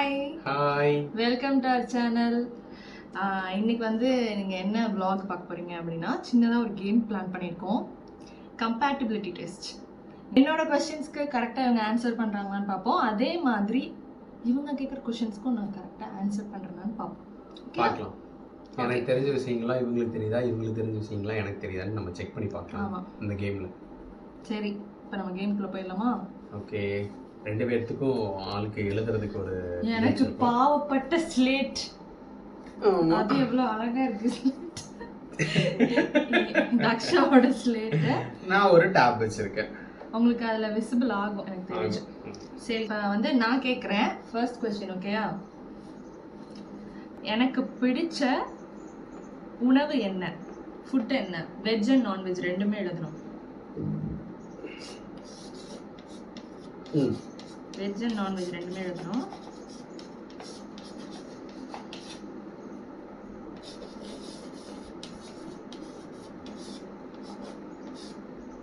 Hi hi, welcome to our channel. இன்னைக்கு வந்து நீங்கள் என்ன vlog பார்க்க போகிறீங்க அப்படின்னா சின்னதாக ஒரு கேம் பிளான் பண்ணியிருக்கோம். Compatibility test. என்னோட கொஸ்டின்ஸ்க்கு கரெக்டாக இவங்க ஆன்சர் பண்ணுறாங்களான்னு பார்ப்போம். அதே மாதிரி இவங்க கேட்குற கொஸ்டின்ஸ்க்கும் நான் கரெக்டாக ஆன்சர் பண்ணுறேன்னு பார்க்கலாம். எனக்கு தெரிஞ்ச விஷயங்களா இவங்களுக்கு தெரியுதா, இவங்களுக்கு தெரிஞ்ச விஷயங்களா எனக்கு தெரியுதான்னு நம்ம செக் பண்ணி பார்க்கலாம் இந்த கேமில். சரி, இப்போ நம்ம கேம்குள்ளே போயிடலாமா? ஓகே, ரெண்டு பேர்த்துக்கும் ஆளுக்கு எழுதுறதுக்கு ஒரு எனக்கு பாவப்பட்ட ஸ்லேட். அது எவ்வளவு அழகா இருக்கு. தக்ஷாவோட ஸ்லேட். நான் ஒரு டேப் வச்சிருக்கேன். உங்களுக்கு அதுல விசிபிள் ஆகும் எனக்கு தெரியும். சரி, இப்போ வந்து நான் கேக்குறேன் ஃபர்ஸ்ட் क्वेश्चन. ஓகேயா? எனக்கு பிடிச்ச உணவு என்ன? ஃபுட் என்ன? வெஜ் அண்ட் நான் வெஜ் ரெண்டுமே எழுதணும். வெஜ் அண்ட் நான் வெஜ் ரெண்டுமே எழுதணும்.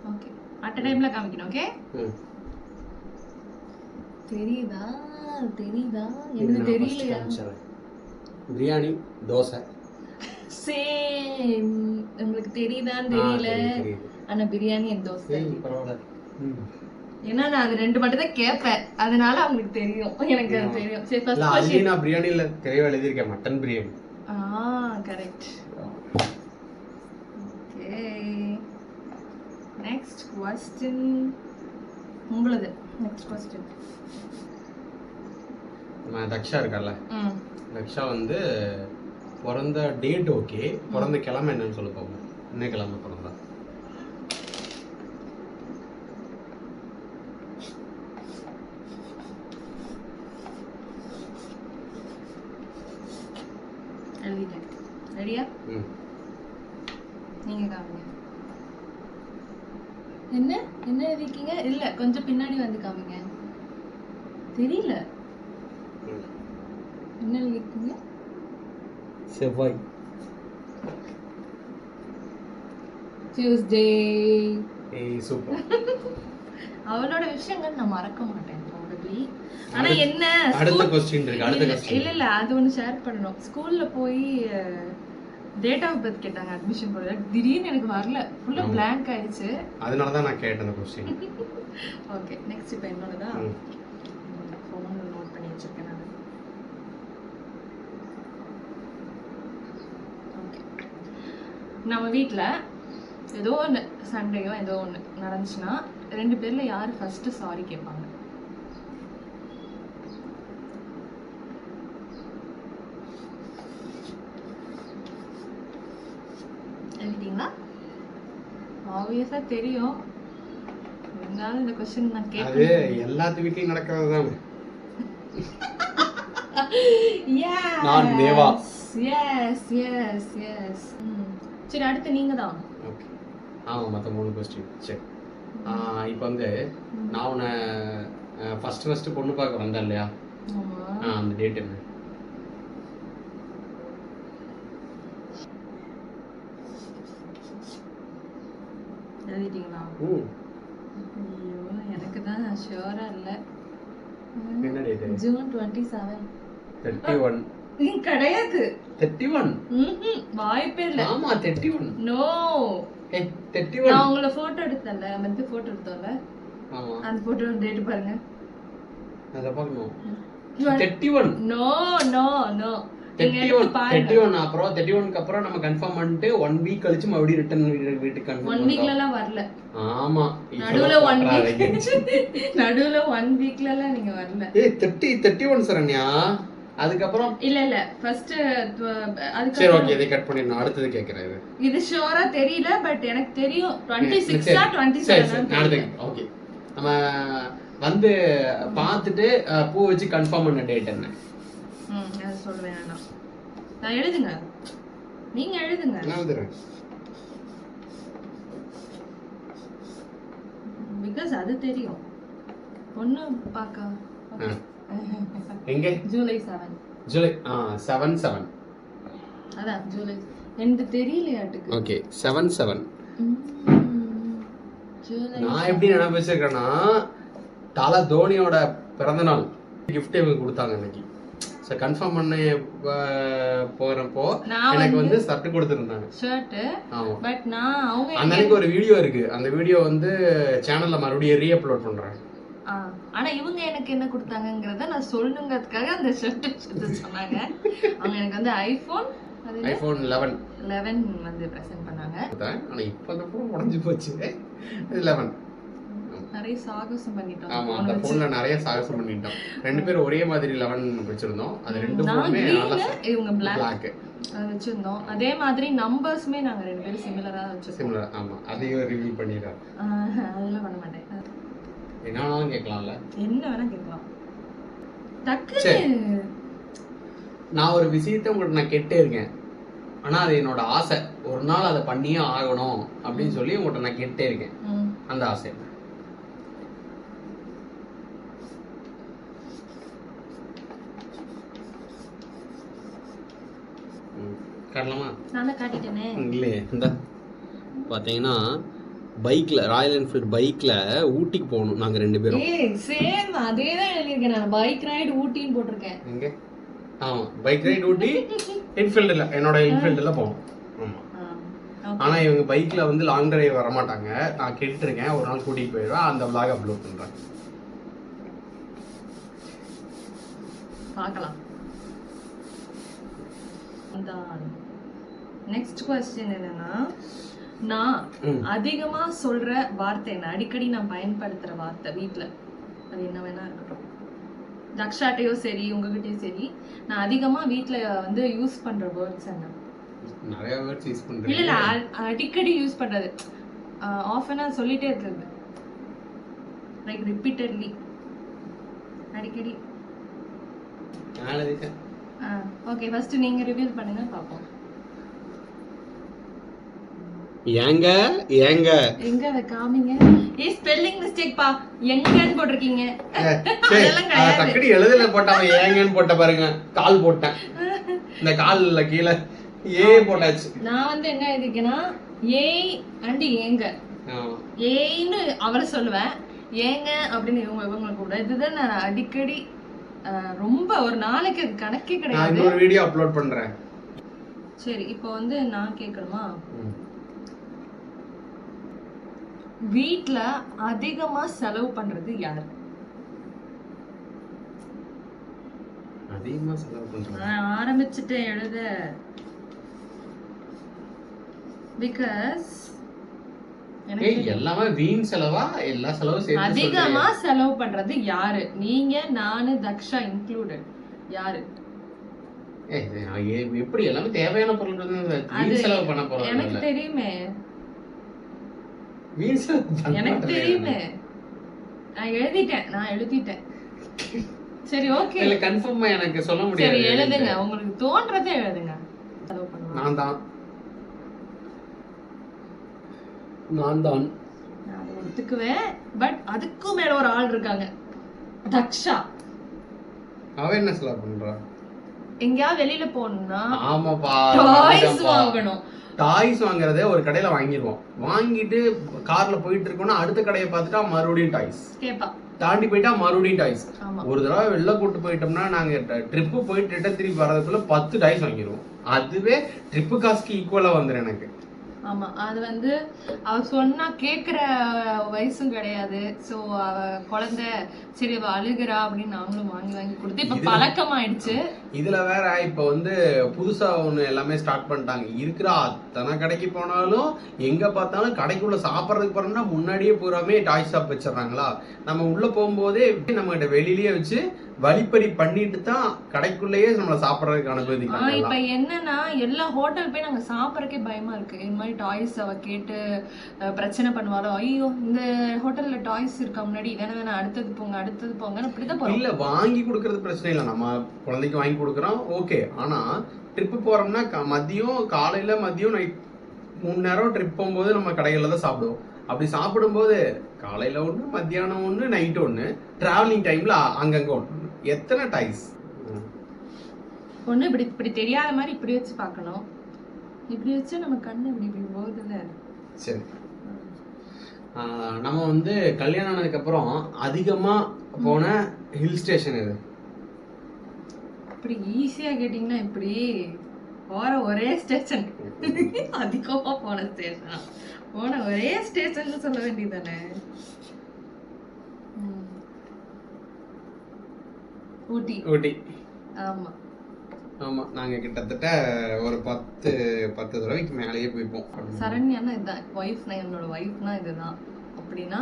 ஓகே, அட் டைம்ல காமிக்கணும். ஓகே, தெரியுதா? தெரியுதா? என்ன தெரியலையா? பிரியாணி, தோசை. சேம். உங்களுக்கு தெரியுதான்னு தெரியல, ஆனா பிரியாணி அண்ட் தோசை. ஏன்னா நான் அது ரெண்டு மட்டும் தான் கேட்பேன், அதனால அவங்களுக்கு தெரியும். எனக்கு அது தெரியும். சரி, ஃபர்ஸ்ட் क्वेश्चन. நான் பிரியாணில தெரியவே எழுதிருக்கேன், mutton biryani. Correct. Okay, next question உங்களுது. Next question. நம்ம தக்ஷா இருக்கல்ல, தக்ஷா வந்து பிறந்த டேட் ஓகே, பிறந்த கிழமை என்னன்னு சொல்ல போங்க. என்ன கிழமை பிறந்தா? எழுதிட்டேன். ரெடியா? நீங்க காமிங்க. என்ன என்ன எழுதிருக்கீங்க? இல்ல, கொஞ்சம் பின்னாடி வந்து காமிங்க. தெரியல என்ன எழுதிருக்கீங்க. செவ்வாய். டியூஸ்டே. ஏய், சூப்பர். அவளோட விஷயங்கள் நான் மறக்க மாட்டேன். ஆனா என்ன அடுத்த क्वेश्चन இருக்கு. அடுத்த क्वेश्चन இல்ல அது ஒன்னு ஷேர் பண்ணனும். ஸ்கூல்ல போய் டேட் ஆஃப் பர்த் கேட்டாங்க அட்மிஷன் போட. திடீர்னு எனக்கு வரல, ஃபுல்லா blank ஆயிடுச்சு. அதனால தான் நான் கேட்டேன் அந்த क्वेश्चन. ஓகே, நெக்ஸ்ட் இப்போ என்னோடதா. ஃபோன்ல நோட் பண்ணி வச்சிருக்கேன் நான். ஓகே, நம்ம வீட்ல ஏதோ ஒன்று சண்டையோ ஏதோ ஒன்று நடந்துச்சுன்னா ரெண்டு பேர்ல யார் ஃபர்ஸ்ட் சாரி கேட்பாங்க? எழுதிட்டீங்களா? ஆப்வியஸா தெரியும், இருந்தாலும் இந்த क्वेश्चन நான் கேட்பேன். அது எல்லாத்து வீட்லயும் நடக்கிறது தான். எஸ், நான் தேவா. S S S. சரி, அடுத்து நீங்க தான். ஓகே, மற்ற 3 क्वेश्चन. சரி, இப்போ வந்து நான் உன்னை ஃபர்ஸ்ட் பொண்ணு பார்க்க வந்தேன் இல்லையா? அந்த டேட் என்ன? எழுதிட்டீங்களா? ஐயோ, எனக்கு தான் ஷூரா இல்ல. என்ன டேட்? ஜூன் 27. 31. கிடையாது. 31? வாய்ப்பே இல்ல. ஆமா, 31. நோ. ஏய், 31. நான் உங்கள போட்டோ எடுத்தல, வந்து போட்டோ எடுத்தோம்ல. ஆமா, அந்த போட்டோ டேட் பாருங்க. அத பார்க்கணும். 31. No no no. 31 அப்புறம் 31க்கு அப்புறம் நம்ம கன்ஃபார்ம் பண்ணிட்டு 1 வீக் கழிச்சு மறுபடியும் ரிட்டர்ன் வீட்டுக்கு கன்ஃபார்ம் 1 வீக்ல எல்லாம் வரல. ஆமா, நடுவுல 1 வீக்ல எல்லாம் நீங்க வரல. ஏய், 31 சரண்யா. அதுக்கு அப்புறம் இல்ல ஃபர்ஸ்ட் அதுக்கு. சரி, ஓகே, இதை கட் பண்ணிடணும். அடுத்து கேக்குறேன். இது ஷூரா தெரியல, பட் எனக்கு தெரியும் 26 ஆ 27 ஆ. ஓகே, நம்ம வந்து பார்த்துட்டு பூ வச்சு கன்ஃபார்ம் பண்ண டேட் என்ன? அது சொல்றேன் நான். எழுதுங்க, நீங்க எழுதுங்க. நான் எழுதுறேன். பிகாஸ் அது தெரியும். பொண்ணு பார்க்க. எங்க? ஜூலை 7. ஜூலை 7. அதான் ஜூலை. எனக்கு தெரியலையாட்டுக்கு. ஓகே, 7. ஜூலை. நான் எப்படி நினைப்பு வச்சிருக்கேன்னா, தல தோனியோட பிறந்த நாள் கிஃப்ட் இவங்க கொடுத்தாங்க இன்னைக்கு. ஸோ கன்ஃபார்ம் பண்ண போகிறப்போ நான் எனக்கு வந்து ஷர்ட் கொடுத்துருந்தாங்க. ஷர்ட். ஆமா. பட் நான் அவங்க அந்த அன்னைக்கு ஒரு வீடியோ இருக்கு. அந்த வீடியோ வந்து சேனல்ல மறுபடியும் ரீஅப்லோட் பண்றேன். ஆனா இவங்க எனக்கு என்ன கொடுத்தாங்கங்கறத நான் சொல்லணுங்கிறதுக்காக அந்த ஷர்ட் சொன்னாங்க. அவங்க எனக்கு வந்து ஐபோன் 11 வந்து பிரசன்ட் பண்ணாங்க. ஆனா இப்போ அந்த ஃபோன் உடைஞ்சு போச்சு. 11 நிறைய சாகசம் பண்ணிட்டோம். ஆமா, அந்த ஃபோன்ல நிறைய சாகசம் பண்ணிட்டோம். ரெண்டு பேரும் ஒரே மாதிரி 11 வச்சிருந்தோம். அது ரெண்டு ஃபோனுமே நல்லா இவங்க Black வச்சிருந்தோம். அதே மாதிரி நம்பர்ஸ்மே நாங்க ரெண்டு பேரும் சிமிலரா வச்சிருக்கோம். சிமிலர். ஆமா, அதையும் ரிவீல் பண்ணிடுறேன். அதெல்லாம் பண்ண மாட்டேன். என்ன வேணாலும் கேட்கலாம்ல. என்ன வேணா கேட்கலாம். டக்குன்னு நான் ஒரு விஷயத்தை உங்கள்கிட்ட நான் கேட்டே இருக்கேன். ஆனா அது என்னோட ஆசை. ஒரு நாள் அதை பண்ணியே ஆகணும் அப்படின்னு சொல்லி உங்கள்கிட்ட நான் கேட்டே இருக்கேன். அந்த ஆசை காட்டலாமா? நான் காட்டிட்டேனே. இல்லையே, இந்த பார்த்தீங்கன்னா பைக்ல ராயல் என்ஃபீல்டு பைக்ல ஊட்டிக்கு போகணும் நாங்க ரெண்டு பேரும். சேம் அதே தான் எழுதியிருக்கேன். நான் பைக் ரைடு ஊட்டின்னு போட்டிருக்கேன். எங்க? ஆமா, பைக் ரைடு ஊட்டி. என்ஃபீல்டுல என்னோட என்ஃபீல்டுல போகணும். ஆமா. ஆனா இவங்க பைக்ல வந்து லாங் டிரைவ் வர மாட்டாங்க. நான் கேட்டுருக்கேன், ஒரு நாள் கூட்டிட்டு போயிடுவேன். அந்த vlog அப்லோட் பண்றேன். பார்க்கலாம். நெக்ஸ்ட் क्वेश्चन என்னன்னா, நான் அதிகமா சொல்ற வார்த்தை என்ன, அடிக்கடி நான் பயன்படுத்துற வார்த்தை வீட்ல, அது என்ன வேணா இருக்கட்டும். தக்ஷாட்டையோ சரி உங்ககிட்டயும் சரி, நான் அதிகமா வீட்ல வந்து யூஸ் பண்ற வேர்ட்ஸ் என்ன? நிறைய வேர்ட்ஸ் யூஸ் பண்றேன். இல்ல அடிக்கடி யூஸ் பண்றது, ஆஃபனா சொல்லிட்டே இருக்கிறது, லைக் ரிப்பீட்டட்லி, அடிக்கடி. ஓகே, ஃபர்ஸ்ட் நீங்க ரிவீல் பண்ணுங்க பாப்போம். ஏங்க ஏங்க எங்க அத காமிங்க. ஸ்பெல்லிங் மிஸ்டேக் பா, எங்கன்னு போட்டுருக்கீங்க. அதெல்லாம் கிடையாது. டக்கடி எழுதல போட்டாம ஏங்கன்னு போட்ட பாருங்க. கால் போட்டேன், இந்த கால்ல கீழ ஏ போட்டாச்சு. நான் வந்து என்ன எழுதிக்கேனா, ஏய் அண்ட் ஏங்க. ஏய்னு அவரை சொல்லுவேன், ஏங்க அப்படின்னு இவங்க கூட. இதுதான் நான் அடிக்கடி ரொம்ப, ஒரு நாளைக்கு அது கணக்கே கிடையாது. நான் இன்னொரு வீடியோ அப்லோட் பண்றேன். சரி, இப்போ வந்து நான் கேட்கணுமா? வீட்ல அதிகமா செலவு பண்றது யாரு? அதிகமா செலவு பண்றது நான் ஆரம்பிச்சிட்டேன் எழுத. பிகாஸ் எல்லாமே வீண் செலவா, எல்லா செலவும் சேர்த்து அதிகமா செலவு பண்றது யாரு? நீங்க, நானு, தக்ஷா இன்க்ளூடட். யாரு? எப்படி எல்லாமே தேவையான பொருட்கள் வீண் செலவு பண்ண போறோம். எனக்கு தெரியுமே, வீண் செலவு எனக்கு தெரியுமே. நான் எழுதிட்டேன். சரி, ஓகே. இல்ல கன்ஃபார்மா எனக்கு சொல்ல முடியாது. சரி, எழுதுங்க, உங்களுக்கு தோன்றதே எழுதுங்க. நான் தான் ஒத்துக்குவேன். பட் அதுக்கும் மேல ஒரு ஆள் இருக்காங்க, தக்ஷா. அவ என்ன செலவு பண்றா? எங்கயாவது வெளியில போகணும்னா ஆமாப்பா, டாய்ஸ் வாங்கணும். டாய்ஸ் வாங்குறதே ஒரு கடையில வாங்கிடுவோம். வாங்கிட்டு கார்ல போயிட்டு இருக்கோம்னா அடுத்த கடையை பார்த்துட்டா மறுபடியும் டாய்ஸ் கேப்பா, தாண்டி போயிட்டா மறுபடியும் டாய்ஸ். ஒரு தடவை வெளில கூட்டு போயிட்டோம்னா நாங்க ட்ரிப்பு போயிட்டு ரிட்டர்ன் திருப்பி வர்றதுக்குள்ள 10 டாய்ஸ் வாங்கிடுவோம். அதுவே ட்ரிப்பு காசுக்கு ஈக்குவலா வந்துடும் எனக்கு. ஆமா, அது வந்து அவ சொன்னா கேக்குற வயசும் கிடையாது. சோ அவ குழந்தை, சரி அவ அழுகிறா அப்படின்னு நாங்களும் வாங்கி கொடுத்து இப்ப பழக்கமாயிடுச்சு. இதுல வேற இப்ப வந்து புதுசா ஒண்ணு எல்லாமே ஸ்டார்ட் பண்ணிட்டாங்க. இருக்கிற அத்தனை கடைக்கு போனாலும் எங்க பார்த்தாலும் கடைக்குள்ள சாப்பிட்றதுக்கு போறோம்னா முன்னாடியே பூராமே டாய் ஷாப் வச்சிடறாங்களா. நம்ம உள்ள போகும்போதே நம்ம கிட்ட வெளியிலேயே வச்சு வழிப்பறி பண்ணிட்டு தான் கடைக்குள்ளேயே நம்மள சாப்பிட்றதுக்கு அனுமதிக்கிறாங்க. இப்ப என்னன்னா எல்லா ஹோட்டல் போய் நாங்க சாப்பிடறதுக்கே பயமா இருக்கு. இந்த மாதிரி டாய்ஸ் அவ கேட்டு பிரச்சனை பண்ணுவாளோ, ஐயோ இந்த ஹோட்டல்ல டாய்ஸ் இருக்கா, முன்னாடி வேணா அடுத்தது போங்க அப்படிதான் போறோம். இல்ல, வாங்கி கொடுக்கறது பிரச்சனை இல்லை, நம்ம குழந்தைக்கு வாங்கி கொடுக்குறோம், ஓகே. ஆனா ட்ரிப்பு போறோம்னா மதியம், காலையில மதியம், நைட் 3 நேரம் ட்ரிப் போகும்போது நம்ம கடைகள்ல தான் சாப்பிடுவோம். அப்படி சாப்பிடும்போது காலையில ஒண்ணு, மத்தியானம் ஒண்ணு, நைட் ஒண்ணு, டிராவலிங் டைம்ல அங்கங்க ஒண்ணு. எத்தனை டாய்ஸ்? ஒண்ணு இப்படி தெரியாத மாதிரி இப்படி வச்சு பார்க்கணும். இப்படி வச்சு நம்ம கண்ணு இப்படி போகுதுல்ல. சரி, நம்ம வந்து கல்யாணம் ஆனதுக்கு அப்புறம் அதிகமா போன ஹில் ஸ்டேஷன் இது? இப்படி ஈஸியா கேட்டீங்கன்னா இப்படி போற ஒரே ஸ்டேஷன் அதிகமா போன ஸ்டேஷன் போன ஒரே ஸ்டேஷன் சொல்ல வேண்டியதானே. ஊட்டி. ஊட்டி. ஆமா ஆமா, நாங்க கிட்டத்தட்ட ஒரு 10 தடவைக்கு மேலேயே போயிருப்போம். சரண்யானா இதுதான் ஒய்ஃப்னா, என்னோட ஒய்ஃப்னா இதுதான் அப்படின்னா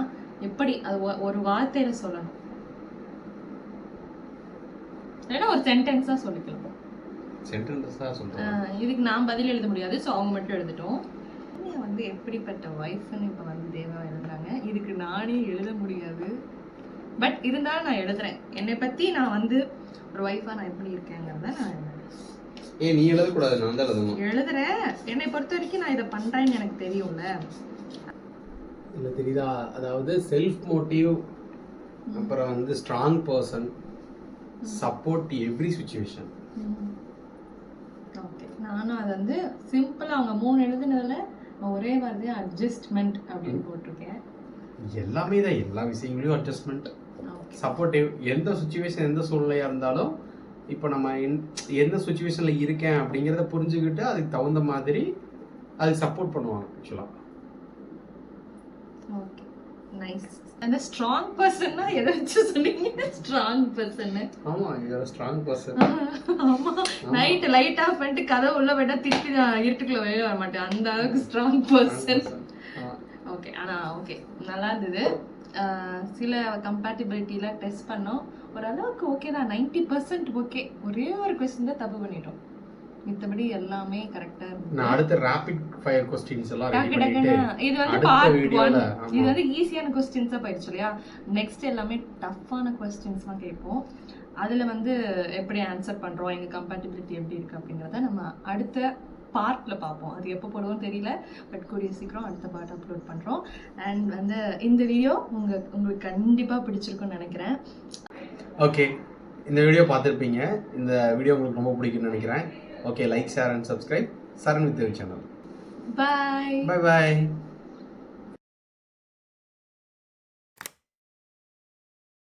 எப்படி அது ஒரு வார்த்தையில சொல்லணும், இல்லைன்னா ஒரு சென்டென்ஸா சொல்லிக்கலாம். சென்டென்ஸா சொல்றேன். இதுக்கு நான் பதில் எழுத முடியாது, ஸோ அவங்க மட்டும் எழுதிட்டோம். வந்து எப்படிப்பட்ட ஒய்ஃப்னு இப்போ வந்து தேவா எழுதுறாங்க. இதுக்கு நானே எழுத முடியாது, பட் இருந்தாலும் நான் எழுதுறேன். என்னை பத்தி நான் வந்து ஒரு ஒய்ஃபா நான் எப்படி இருக்கேங்கிறத நான் நீ எழுதக்கூடாது, நான் தான் எழுதணும். எழுதுறேன். என்னை பொறுத்த வரைக்கும் நான் இதை பண்றேன்னு எனக்கு தெரியும்ல. இல்ல தெரியுதா, அதாவது செல்ஃப் மோட்டிவ், அப்புறம் வந்து strong person, support every situation. Okay, நானும் அதை வந்து சிம்பிளா அவங்க 3 எழுதுனதுல ஒரே வார்த்தை அட்ஜஸ்ட்மெண்ட் அப்படின்னு போட்டிருக்கேன். எல்லாமே தான், எல்லா விஷயங்களையும் அட்ஜஸ்ட்மெண்ட், சப்போர்ட்டிவ். எந்த சுச்சுவேஷன் எந்த சூழ்நிலையா இருந்தாலும் இப்போ நம்ம எந்த சுச்சுவேஷன்ல இருக்கேன் அப்படிங்கிறத புரிஞ்சுக்கிட்டு அதுக்கு தகுந்த மாதிரி அதுக்கு சப்போர்ட் பண்ணுவாங்க ஆக்சுவலா. Okay, nice. அந்த ஸ்ட்ராங் பர்சன்னா எதை வச்சு சொன்னீங்க? Strong person. ஆமா, யூ ஆர் ஸ்ட்ராங் பர்சன். ஆமா, நைட் லைட் ஆஃப் பண்ணிட்டு கதை உள்ள போயிட்டா திருப்பி இருட்டுக்குள்ள வெளியே வர மாட்டேன், அந்த அளவுக்கு ஸ்ட்ராங் பர்சன். ஓகே, ஆனா ஓகே, நல்லா இருந்தது. சில கம்பேட்டிபிலிட்டியில டெஸ்ட் பண்ணோம், ஓரளவுக்கு ஓகே தான், 90% ஓகே. ஒரே ஒரு கொஸ்டின் தான் தப்பு பண்ணிட்டோம், மித்தபடி எல்லாமே கரெக்டா இருந்துச்சு. நான் அடுத்து ரேபிட் ஃபயர் क्वेश्चंस எல்லாம் ரெடி பண்ணிட்டு இது வந்து பார்ட் 1. இது வந்து ஈஸியான क्वेश्चंसா போயிடுச்சு இல்லையா. நெக்ஸ்ட் எல்லாமே டஃப்பான क्वेश्चंसலாம் கேட்போம். அதுல வந்து எப்படி ஆன்சர் பண்றோம், எங்க கம்பேட்டிபிலிட்டி எப்படி இருக்கு அப்படிங்கறத நம்ம அடுத்த பார்ட்ல பார்ப்போம். அது எப்போ போடுவோம் தெரியல, பட் கூடிய சீக்கிரம் அடுத்த பார்ட் அப்லோட் பண்றோம். அண்ட் வந்து இந்த வீடியோ உங்களுக்கு கண்டிப்பா பிடிச்சிருக்கும்னு நினைக்கிறேன். ஓகே, இந்த வீடியோ பார்த்துருப்பீங்க. இந்த வீடியோ உங்களுக்கு ரொம்ப பிடிக்கும்னு நினைக்கிறேன். Okay, like, share and subscribe சரண் வித் சேனல். Bye by.